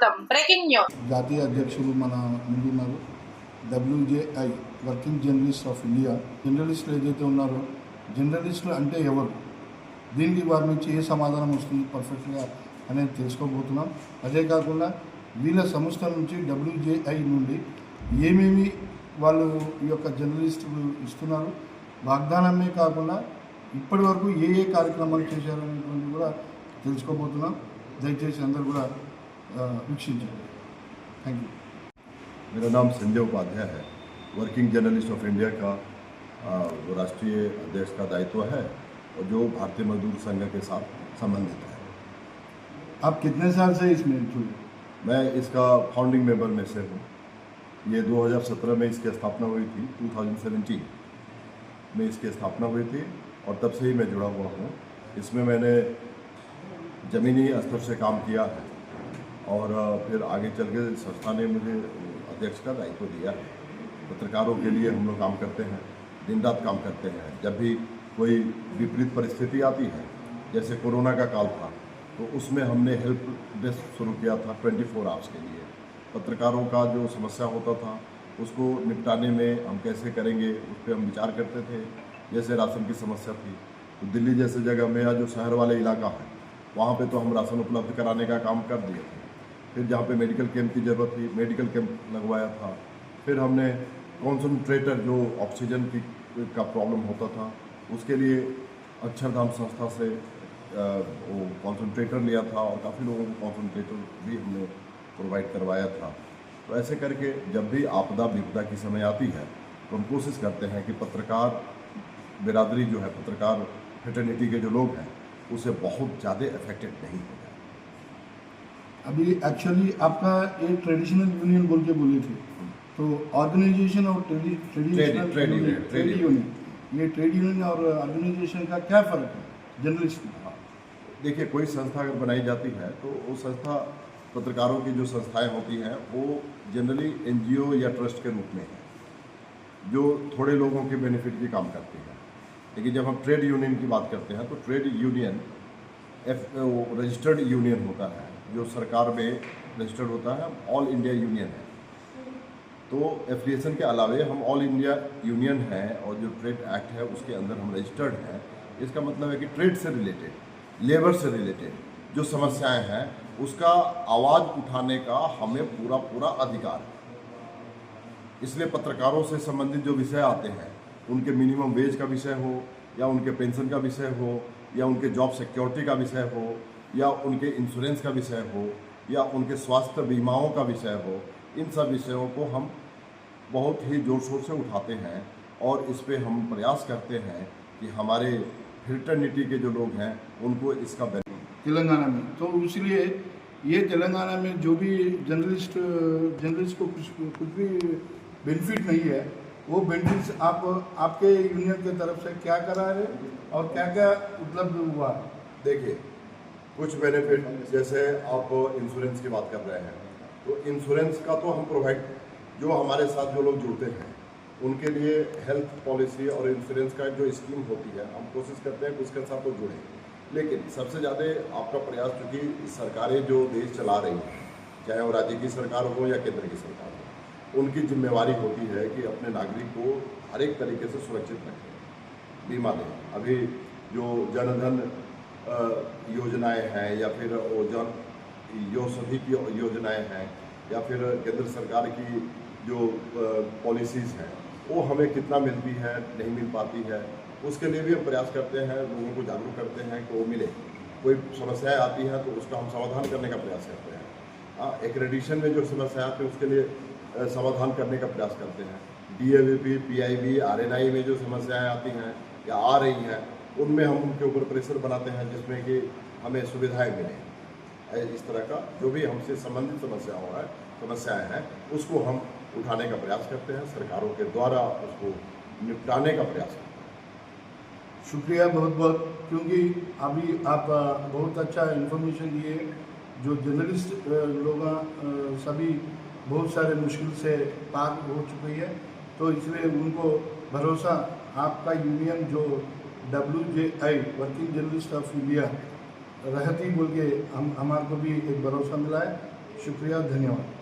స్వాగతం. Breaking news. జాతీయ అధ్యక్షులు మన ముందున్నారు. WJI working journalist of India. జర్నలిస్టులు ఏదైతే ఉన్నారో, జర్నలిస్టులు అంటే ఎవరు, దీనికి వారి నుంచి ఏ సమాధానం వస్తుంది పర్ఫెక్ట్గా అనేది తెలుసుకోబోతున్నాం. అదే కాకుండా వీళ్ళ సంస్థ నుంచి WJI నుండి ఏమేమి వాళ్ళు ఈ యొక్క జర్నలిస్టులు ఇస్తున్నారు, వాగ్దానమే కాకుండా ఇప్పటి వరకు ఏ కార్యక్రమాలు చేశారనేటువంటి కూడా తెలుసుకోబోతున్నాం. దయచేసి అందరూ కూడా వీక్షించండి. Thank you. मेरा नाम संजय उपाध्याय है। वर्किंग जर्नलिस्ट ऑफ इंडिया का जो राष्ट्रीय अध्यक्ष का दायित्व है और जो भारतीय मजदूर संघ के साथ संबंधित है। आप कितने साल से इसमें जुड़े? मैं इसका फाउंडिंग मेंबर में से हूँ। ये 2017 में इसकी स्थापना हुई थी। 2017 में इसकी स्थापना हुई थी और तब से ही मैं जुड़ा हुआ हूँ। इसमें मैंने ज़मीनी स्तर से काम किया है और फिर आगे चल के संस्था ने मुझे अध्यक्ष का दायित्व दिया है। पत्रकारों के लिए हम लोग काम करते हैं, दिन रात काम करते हैं। जब भी कोई विपरीत परिस्थिति आती है, जैसे कोरोना का काल था, तो उसमें हमने हेल्प डेस्क शुरू किया था 24 आवर्स के लिए। पत्रकारों का जो समस्या होता था उसको निपटाने में हम कैसे करेंगे उस पर हम विचार करते थे। जैसे राशन की समस्या थी तो दिल्ली जैसे जगह में या जो शहर वाले इलाका है वहाँ पे तो हम राशन उपलब्ध कराने का काम कर दिए थे। फिर जहाँ पे मेडिकल कैंप की ज़रूरत थी, मेडिकल कैंप लगवाया था। फिर हमने कॉन्सनट्रेटर जो ऑक्सीजन की का प्रॉब्लम होता था उसके लिए अक्षरधाम संस्था से वो कॉन्सनट्रेटर लिया था और काफ़ी लोगों को कॉन्सनट्रेटर भी हमने प्रोवाइड करवाया था। तो ऐसे करके जब भी आपदा विपदा की समय आती है तो हम कोशिश करते हैं कि पत्रकार बिरादरी जो है, पत्रकार फ्रेटर्निटी के जो लोग हैं उसे बहुत ज़्यादा अफेक्टेड नहीं हो जाए। अभी एक्चुअली आपका एक ट्रेडिशनल यूनियन बोल के बोले थे, तो ऑर्गेनाइजेशन और ट्रेड यूनियन, ये ट्रेड यूनियन और ऑर्गेनाइजेशन का क्या फ़र्क है जर्नलिस्ट में? देखिए, कोई संस्था अगर बनाई जाती है तो वो संस्था, पत्रकारों की जो संस्थाएं होती हैं वो जनरली NGO या ट्रस्ट के रूप में है जो थोड़े लोगों के बेनिफिट की काम करती है। लेकिन जब हम ट्रेड यूनियन की बात करते हैं तो ट्रेड यूनियन रजिस्टर्ड यूनियन होता है जो सरकार में रजिस्टर्ड होता है। ऑल इंडिया यूनियन है, तो एफिलिएशन के अलावे हम ऑल इंडिया यूनियन हैं और जो ट्रेड एक्ट है उसके अंदर हम रजिस्टर्ड हैं। इसका मतलब है कि ट्रेड से रिलेटेड, लेबर से रिलेटेड जो समस्याएं हैं उसका आवाज़ उठाने का हमें पूरा अधिकार है। इसलिए पत्रकारों से संबंधित जो विषय आते हैं, उनके मिनिमम वेज का विषय हो या उनके पेंशन का विषय हो या उनके जॉब सिक्योरिटी का विषय हो या उनके इंश्योरेंस का विषय हो या उनके स्वास्थ्य बीमाओं का विषय हो, इन सब विषयों को हम बहुत ही जोर शोर से उठाते हैं और इस पे हम प्रयास करते हैं कि हमारे फ्रेटर्निटी के जो लोग हैं उनको इसका तेलंगाना में, तो इसलिए ये तेलंगाना में जो भी जर्नलिस्ट को कुछ भी बेनिफिट नहीं है, वो बेनिफिट्स आपके यूनियन की तरफ से क्या करा रहे और क्या क्या उपलब्ध हुआ? देखिए, कुछ बेनिफिट, जैसे आप इंश्योरेंस की बात कर रहे हैं तो इंश्योरेंस का तो हम प्रोवाइड, जो हमारे साथ जो लोग जुड़ते हैं उनके लिए हेल्थ पॉलिसी और इंश्योरेंस का जो स्कीम होती है हम कोशिश करते हैं कि उसके साथ तो जुड़ें। लेकिन सबसे ज़्यादा आपका प्रयास, क्योंकि सरकारें जो देश चला रही हैं, चाहे वो राज्य की सरकार हो या केंद्र की सरकार हो, उनकी जिम्मेवारी होती है कि अपने नागरिक को हर एक तरीके से सुरक्षित रखें, बीमा दें। अभी जो जनधन योजनाएं हैं या फिर वो सभी की योजनाएं हैं या फिर केंद्र सरकार की जो पॉलिसीज़ हैं वो हमें कितना मिलती है, नहीं मिल पाती है, उसके लिए भी हम प्रयास करते हैं, लोगों को जागरूक करते हैं कि वो मिले। कोई समस्याएं आती हैं तो उसका हम समाधान करने का प्रयास करते हैं। एक्रेडिशन में जो समस्या आती है उसके लिए समाधान करने का प्रयास करते हैं। DAVP, PIB, RNI में जो समस्याएं आती हैं या आ रही हैं उनमें हम उनके ऊपर प्रेशर बनाते हैं जिसमें कि हमें सुविधाएं मिलें। इस तरह का जो भी हमसे संबंधित समस्याएं हैं उसको हम उठाने का प्रयास करते हैं, सरकारों के द्वारा उसको निपटाने का प्रयास करते हैं। शुक्रिया बहुत बहुत, क्योंकि अभी आप बहुत अच्छा इन्फॉर्मेशन दिए। जो जर्नलिस्ट लोग सभी बहुत सारे मुश्किल से पार हो चुकी है, तो इसलिए उनको भरोसा आपका यूनियन जो WJI working journalist of India रहती बोल के हमारे को भी एक भरोसा मिला है। शुक्रिया, धन्यवाद।